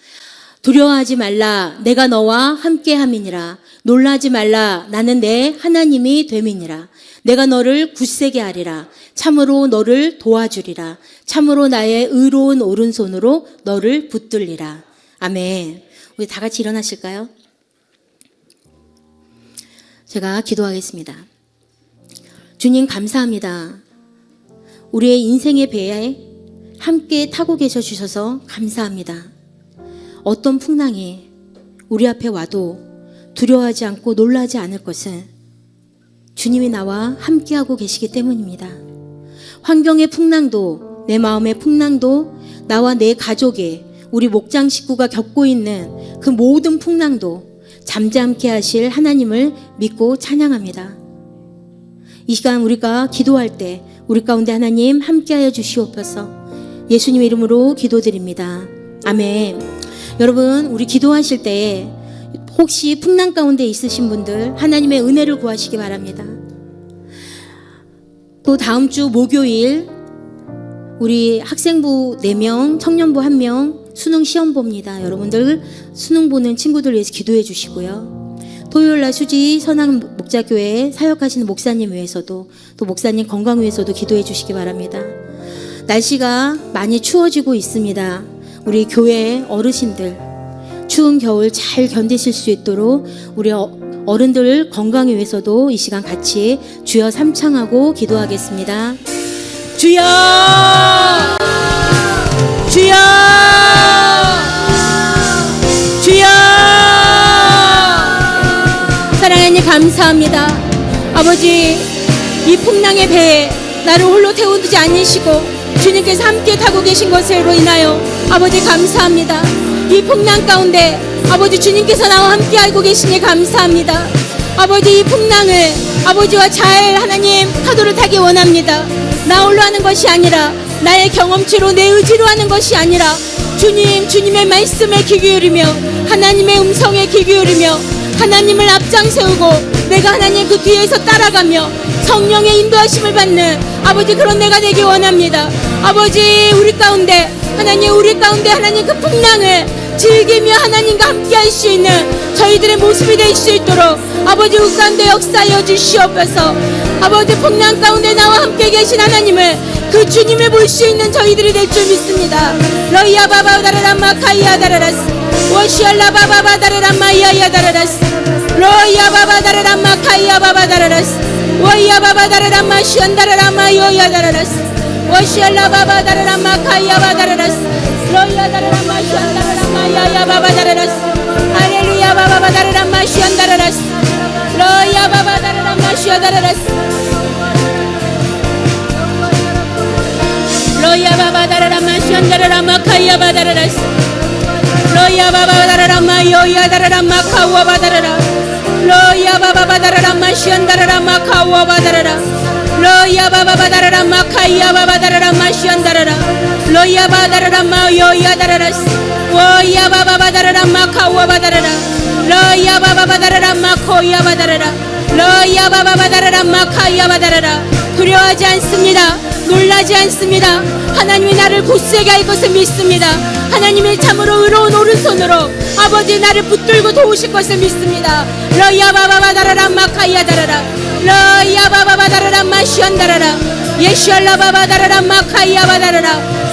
두려워하지 말라 내가 너와 함께함이니라. 놀라지 말라 나는 내 하나님이 됨이니라. 내가 너를 굳세게 하리라. 참으로 너를 도와주리라. 참으로 나의 의로운 오른손으로 너를 붙들리라. 아멘. 우리 다 같이 일어나실까요? 제가 기도하겠습니다. 주님 감사합니다. 우리의 인생의 배에 함께 타고 계셔 주셔서 감사합니다. 어떤 풍랑이 우리 앞에 와도 두려워하지 않고 놀라지 않을 것은 주님이 나와 함께하고 계시기 때문입니다. 환경의 풍랑도 내 마음의 풍랑도 나와 내 가족의 우리 목장 식구가 겪고 있는 그 모든 풍랑도 잠잠케 하실 하나님을 믿고 찬양합니다. 이 시간 우리가 기도할 때 우리 가운데 하나님 함께하여 주시옵소서. 예수님의 이름으로 기도드립니다. 아멘. 여러분 우리 기도하실 때 혹시 풍랑 가운데 있으신 분들 하나님의 은혜를 구하시기 바랍니다. 또 다음 주 목요일 우리 학생부 4명, 청년부 1명 수능 시험 봅니다. 여러분들 수능 보는 친구들 위해서 기도해 주시고요. 토요일날 수지 선악 목자교회 사역하시는 목사님 위해서도 또 목사님 건강 위해서도 기도해 주시기 바랍니다. 날씨가 많이 추워지고 있습니다. 우리 교회 어르신들 추운 겨울 잘 견디실 수 있도록 우리 어른들 건강 위해서도 이 시간 같이 주여 삼창하고 기도하겠습니다. 주여 주여 주여 사랑하니 감사합니다. 아버지 이 풍랑의 배에 나를 홀로 태우지 않으시고 주님께서 함께 타고 계신 것으로 인하여 아버지 감사합니다. 이 풍랑 가운데 아버지 주님께서 나와 함께 하고 계시니 감사합니다. 아버지 이 풍랑을 아버지와 잘 하나님 파도를 타기 원합니다. 나 홀로 하는 것이 아니라 나의 경험치로 내 의지로 하는 것이 아니라 주님의 말씀에 귀 기울이며 하나님의 음성에 귀 기울이며 하나님을 앞장 세우고 내가 하나님 그 뒤에서 따라가며 성령의 인도하심을 받는 아버지 그런 내가 되기 원합니다. 아버지 우리 가운데 하나님 그 풍랑을 즐기며 하나님과 함께 할 수 있는 저희들의 모습이 될 수 있도록 아버지 우리 가운데 역사하여 주시옵소서. 아버지 풍랑 가운데 나와 함께 계신 하나님을 그 주님을 볼 수 있는 저희들이 될 줄 믿습니다. 러이야 바바다라마 카이야다라라스 워시알라 바바바다라마 야야다라라스 러이야 바바다라마 카이야 바바다라라스 워이야 바바다라마 시안다라마 요야다라라스 워시알라 바바다라마 카이야 바다라라스 러이야 다라마 시안다라마 야야 바바다라라스 할렐루야 바바바다라마 시안다라라스 러이야 바바다라마 시아다라라스 러이야 바바다라마 시안다라마 카이야 바다라라스 러이야 바바다라마 요야다라마 카와 바다라라 러이야 바바바다라마 시안다라마 카와 바다라라 러이야 바바바다라마 카이야 바바다라마 시안다라라 러이야 바다라마 요야다라라스 워이야 바바바다라마 카와 바다라라 러이야 바바바다라마 코야 바다라라 러이야 바바바다라마 카이야 바다라라 두려워하지 않습니다. 놀라지 않습니다. 하나님이 나를 굳세게 할 것을 믿습니다. 하나님이 참으로 의로운 오른손으로 아버지 나를 붙들고 도우실 것을 믿습니다. 러이야 바바바다라라 마카이야 다라라 러이야 바바바다라라 마시안다라라 예슈알라 바바다라라 마카이야 바다라라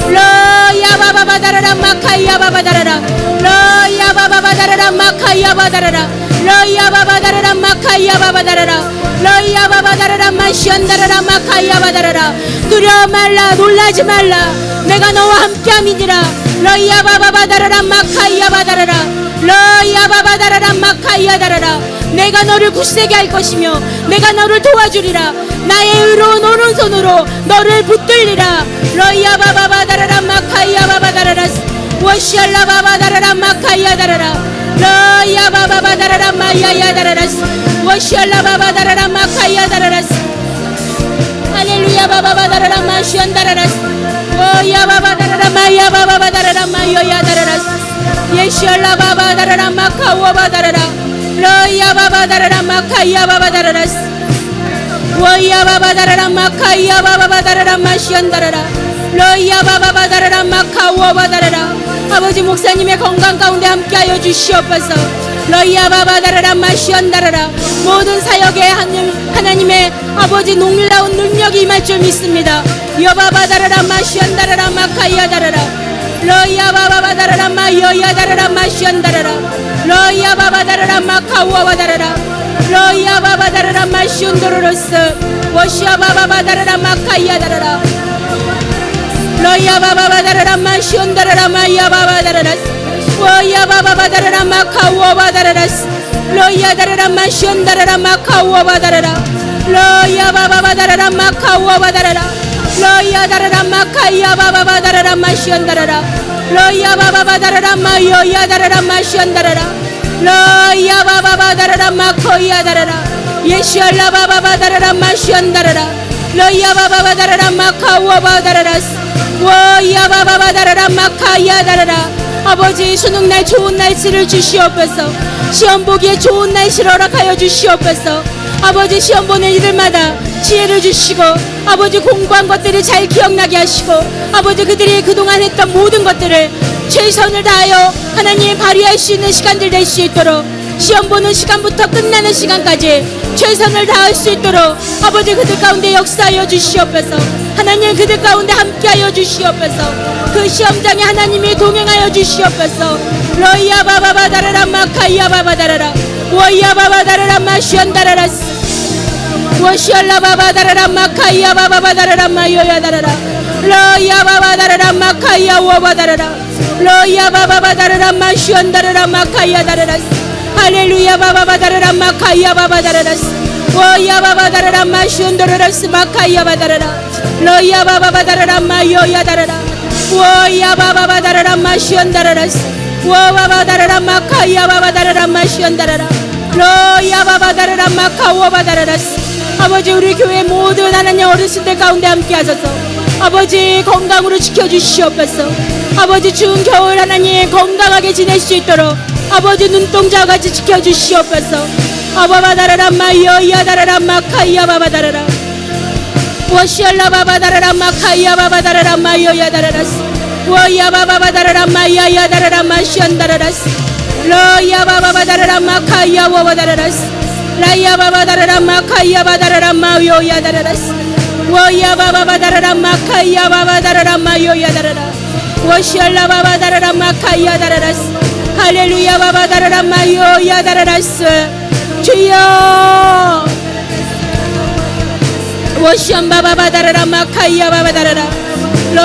러야 바바바다라라 마카이야 바바다라라 러야 바바바다라라 마카이야 바다라라 러야 바바다라라 마카이야 바바다라라 러야 바바다라라 마시안다라라 마카이야 바다라라 두려워 말라 놀라지 말라 내가 너와 함께함이니라 러야 바바바다라라 마카이야 바다라라 러야 바바다라라 마카이야 다라라 내가 너를 굳세게 할 것이며 내가 너를 도와주리라 나의 의로운 오른손으로 너를 붙들리라 러야 바바바다라라 마카이야 바바다라라 워시알라 바바다라라 마카이야 다라라 러야 바바바다라라 마야야 다라라 워시알라 바바다라라 마카이야 다라라 할렐루야 바바바다라라 마시안다라라 오야 바바다라라 마야 바바바다라라 마요야 다라라 예시알라 바바다라라 마카와 바다라라 러야 바바다라라 마카이야 바바다라라 워야 바바다라라 마카이야 바바바다라라 마시안다라라 러야 바바바다라라 마카와 바다라라 아버지 목사님의 건강 가운데 함께하여 주시옵소서 러야 바바다라라 마시안다라라 모든 사역에 하나님의 아버지 놀라운 능력이 임할 줄 믿습니다 여바바다라라 마시안다라라 마카이야 다라라 러야 바바바다라라 마여야 다라라 마시안다라라 러야 바바다라라 마카와 바다라라 러야 바바다라라 마시운도로로스 워시아 바바바다라라 마카이야 다라라 러야 바바바다라라 마시운다라라 마야 바바다라라 워야 바바바다라라 마카와 바다라라 러야 다라라 마시운다라라 마카와 바다라라 러야 바바바다라라 마카와 바다라라 러야 다라라 마카이야 바바바다라라 마시안다라라 러야 바바바다라라 마요야 다라라 마시안다라라 러야 바바바다라라 마코야 다라라 예시알라 바바바다라라 마시안다라라 러야 바바바다라라 마카와 바다라라 워야 바바바다라라 마카야 다라라 아버지 수능날 좋은 날씨를 주시옵소서 시험 보기에 좋은 날씨를 허락하여 주시옵소서 아버지 시험 보는 이들마다 지혜를 주시고 아버지 공부한 것들을 잘 기억나게 하시고 아버지 그들이 그동안 했던 모든 것들을 최선을 다하여 하나님 발휘할 수 있는 시간들 될 수 있도록 시험 보는 시간부터 끝나는 시간까지 최선을 다할 수 있도록 아버지 그들 가운데 역사하여 주시옵소서 하나님 그들 가운데 함께하여 주시옵소서 그 시험장에 하나님이 동행하여 주시옵소서 러이야 바바바다라라 마카이야 바바다라라 워이야 바바다라라 마시안다라라 워시알라 바바다라라 마카이야 바바바다라라 마요야 다라라 러이야 바바다라라 마카이야 워바다라라 러이야 바바바다라라 마시안다라라 마카이야 다라라 할렐루야 바바바다라라 마카이야 바바다라라 워이야 바바다라라 마시온도라라스 마카이야 바다라라 러이야 바바바다라라 마요야 다라라 워이야 바바바다라라 마시온다라라스 워바바다라라 마카이야 바바다라라 마시온다라라 러이야 바바다라라 마카와 바다라라스 아버지 우리 교회 모든 하나님 어르신들 가운데 함께 하셔서 아버지 건강으로 지켜주시옵소서 아버지 추운 겨울 하나님 건강하게 지낼 수 있도록 아버지 눈동자와 같이 지켜주시옵소서 아바바다라라 마이어야 다라라 마카이야 바바다라라 워시알라 바바다라라 마카이야 바바다라라 마이어야 다라라스 워야 바바바다라라 마이야야 다라라 마시안다라라스 러야 바바바다라라 마카이야 와바다라라스 라야 바바다라라 마카이야 바다라라 마요야 다라라스 워야 바바바다라라 마카이야 바바다라라 마요야 다라라 워시알라 바바다라라 마카이야 다라라스 할렐루야 바바다라라 마요야 다라라스 주여 워시안 바바바다라라 마카이야 바바다라라 러